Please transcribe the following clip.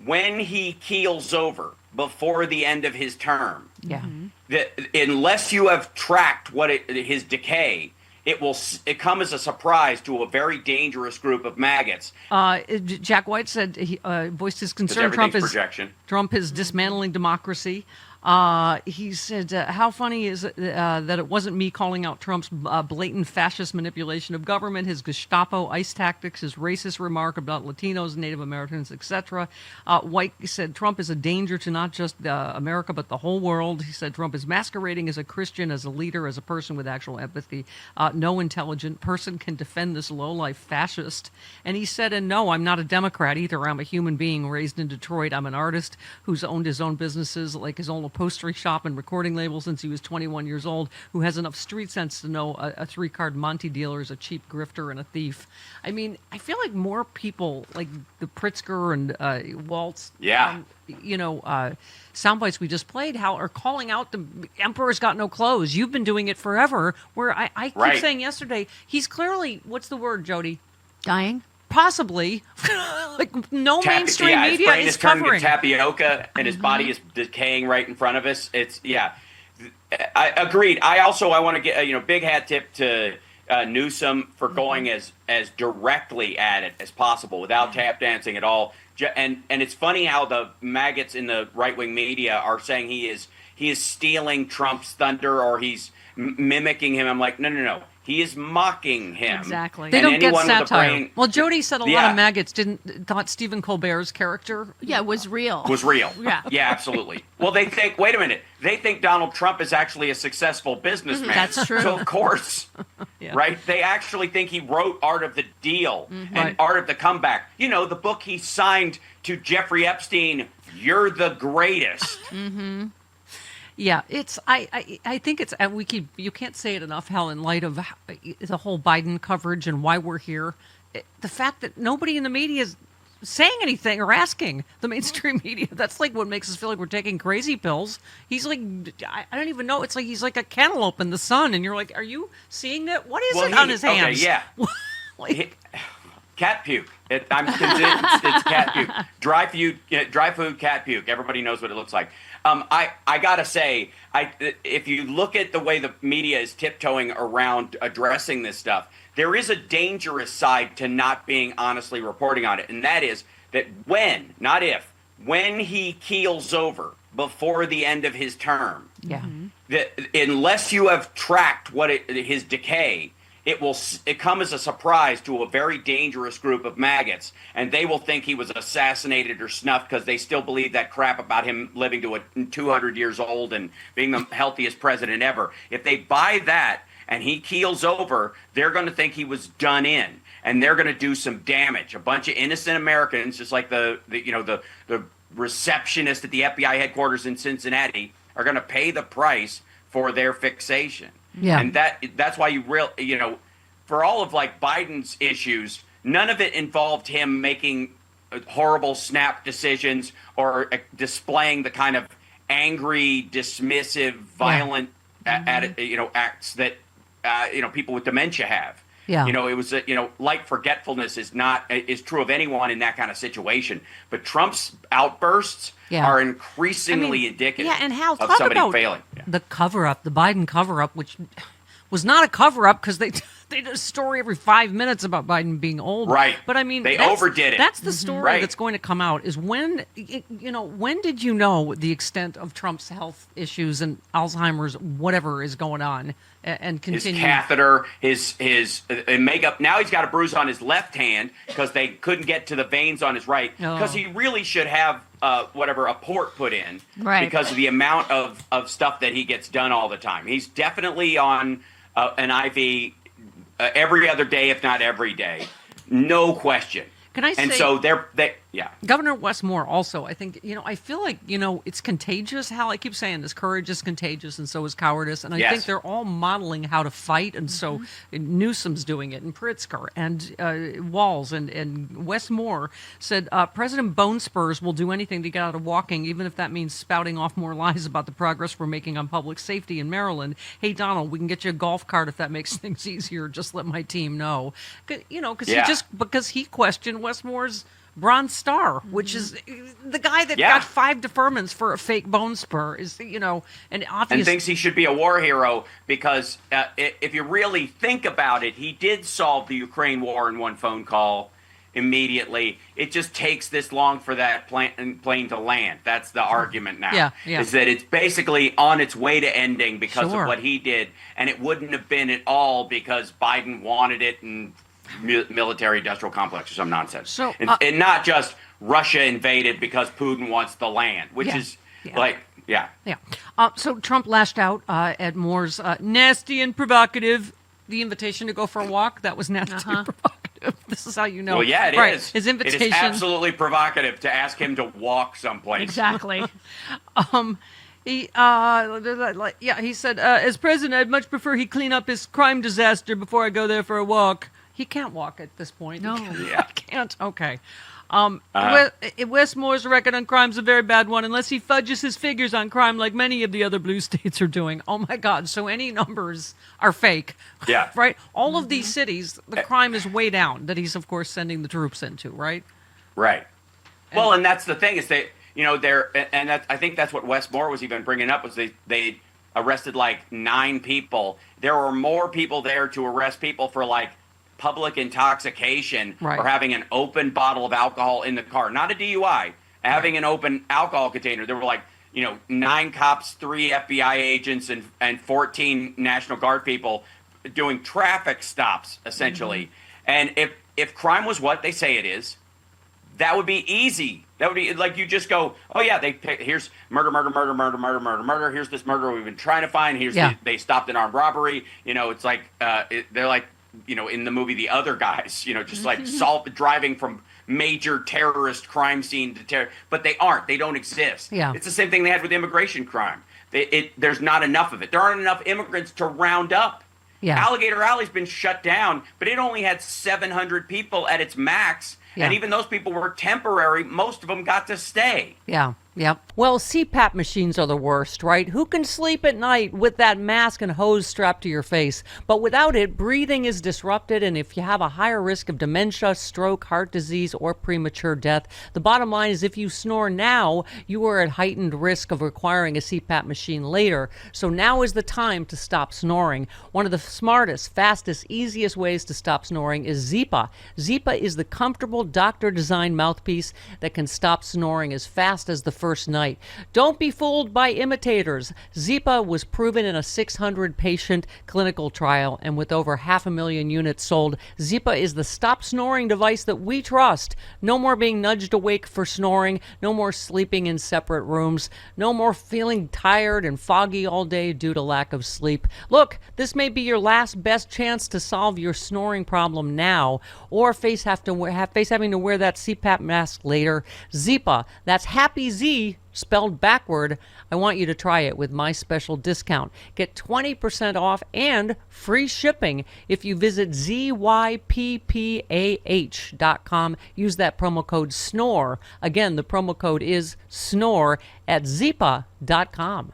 when he keels over before the end of his term, that unless you have tracked his decay, it come as a surprise to a very dangerous group of maggots. Jack White said he voiced his concern. Trump is dismantling democracy. He said, how funny is it that it wasn't me calling out Trump's blatant fascist manipulation of government, his Gestapo ICE tactics, his racist remark about Latinos, Native Americans, etc. White said Trump is a danger to not just America, but the whole world. He said Trump is masquerading as a Christian, as a leader, as a person with actual empathy. No intelligent person can defend this low-life fascist. And he said, and no, I'm not a Democrat either. I'm a human being raised in Detroit. I'm an artist who's owned his own businesses, like his own upholstery shop and recording label since he was 21 years old, who has enough street sense to know a three-card Monte dealer is a cheap grifter and a thief. I mean, I feel like more people like the Pritzker and Waltz, sound bites we just played, are calling out the emperor's got no clothes. You've been doing it forever. Where I keep saying yesterday, he's clearly, what's the word, Jody? Dying? Possibly. Like no mainstream media his brain is turning covering. to tapioca and his body is decaying right in front of us. I agreed. I want to get big hat tip to Newsom for going as directly at it as possible without tap dancing at all. And it's funny how the maggots in the right wing media are saying he is stealing Trump's thunder or he's mimicking him. I'm like, no. He is mocking him. Exactly. They don't get satire. Well, Jody said a lot of maggots thought Stephen Colbert's character was real. Yeah, absolutely. Well, they think, wait a minute, they think Donald Trump is actually a successful businessman. That's true. So, of course, right? They actually think he wrote Art of the Deal and Art of the Comeback. You know, the book he signed to Jeffrey Epstein, You're the Greatest. Yeah, I think it's you can't say it enough, Hal, in light of the whole Biden coverage and why we're here. The fact that nobody in the media is saying anything or asking the mainstream media, that's like what makes us feel like we're taking crazy pills. He's like, I don't even know. It's like he's like a cantaloupe in the sun, and you're like, are you seeing that? What is it on his hands? Okay, yeah. Cat puke. I'm convinced it's cat puke. Dry food cat puke. Everybody knows what it looks like. I gotta say, if you look at the way the media is tiptoeing around addressing this stuff, there is a dangerous side to not being honestly reporting on it, and that is that when, not if, when he keels over before the end of his term, that unless you have tracked his decay, it come as a surprise to a very dangerous group of maggots, and they will think he was assassinated or snuffed because they still believe that crap about him living to 200 years old and being the healthiest president ever. If they buy that and he keels over, they're going to think he was done in, and they're going to do some damage. A bunch of innocent Americans, just like the receptionist at the FBI headquarters in Cincinnati, are going to pay the price for their fixation. Yeah. And that's why for all of like Biden's issues, none of it involved him making horrible snap decisions or displaying the kind of angry, dismissive, violent acts that people with dementia have. Yeah. It was light forgetfulness is true of anyone in that kind of situation. But Trump's outbursts are increasingly indicative and Hal, of somebody failing. The cover-up, the Biden cover-up, which was not a cover-up because they did a story every 5 minutes about Biden being old. Right. But I mean, they overdid it. That's the story that's going to come out is when did you know the extent of Trump's health issues and Alzheimer's, whatever is going on, and continue. His catheter, his makeup. Now he's got a bruise on his left hand because they couldn't get to the veins on his right. Because he really should have a port put in because of the amount of stuff that he gets done all the time. He's definitely on an IV every other day, if not every day. No question. Can I say? And so Governor Wes Moore also, I think, I feel like, it's contagious. Hal, I keep saying this, courage is contagious and so is cowardice. And I think they're all modeling how to fight. And so Newsom's doing it and Pritzker and Walz and Wes Moore said President Bone Spurs will do anything to get out of walking, even if that means spouting off more lies about the progress we're making on public safety in Maryland. Hey, Donald, we can get you a golf cart if that makes things easier. Just let my team know. Because he questioned Wes Moore's Bronze Star, which is the guy that got 5 deferments for a fake bone spur, is, and obviously. And thinks he should be a war hero because if you really think about it, he did solve the Ukraine war in one phone call immediately. It just takes this long for that plane to land. That's the argument now. Is that it's basically on its way to ending because of what he did, and it wouldn't have been at all because Biden wanted it and military-industrial complex or some nonsense. So, and not just Russia invaded because Putin wants the land, which is so Trump lashed out at Moore's nasty and provocative. The invitation to go for a walk, that was nasty and provocative. This is how you know. Well, yeah, it is. His invitation. It is absolutely provocative to ask him to walk someplace. Exactly. He said, as president, I'd much prefer he clean up his crime disaster before I go there for a walk. He can't walk at this point. No. He can't. Okay. Wes Moore's record on crime is a very bad one unless he fudges his figures on crime like many of the other blue states are doing. Oh, my God. So any numbers are fake. Yeah. Right? All of these cities, the crime is way down that he's, of course, sending the troops into, right? Right. Well, and that's the thing is that, I think that's what Wes Moore was even bringing up was they arrested like 9 people. There were more people there to arrest people for like public intoxication or having an open bottle of alcohol in the car, not a DUI, having an open alcohol container. There were like, 9 cops, 3 FBI agents, and 14 National Guard people doing traffic stops, essentially. And if crime was what they say it is, that would be easy. That would be like you just go, oh yeah, here's murder. Here's this murder we've been trying to find. They stopped an armed robbery. It's like they're like, in the movie The Other Guys, just like driving from major terrorist crime scene to terror, but they aren't. They don't exist. Yeah. It's the same thing they had with immigration crime. There's not enough of it. There aren't enough immigrants to round up. Yeah. Alligator Alley's been shut down, but it only had 700 people at its max. Yeah. And even those people were temporary. Most of them got to stay. Yeah. Yep. Well, CPAP machines are the worst, right? Who can sleep at night with that mask and hose strapped to your face? But without it, breathing is disrupted, and if you have a higher risk of dementia, stroke, heart disease, or premature death, the bottom line is if you snore now, you are at heightened risk of requiring a CPAP machine later. So now is the time to stop snoring. One of the smartest, fastest, easiest ways to stop snoring is Zypa. Zypa is the comfortable doctor-designed mouthpiece that can stop snoring as fast as the first night. Don't be fooled by imitators. Zypa was proven in a 600-patient clinical trial, and with over 500,000 units sold, Zypa is the stop snoring device that we trust. No more being nudged awake for snoring. No more sleeping in separate rooms. No more feeling tired and foggy all day due to lack of sleep. Look, this may be your last best chance to solve your snoring problem now, or face having to wear that CPAP mask later. Zypa, that's Happy Z spelled backward. I want you to try it with my special discount. Get 20% off and free shipping if you visit zyppah.com. Use that promo code SNORE. Again, the promo code is SNORE at zyppah.com.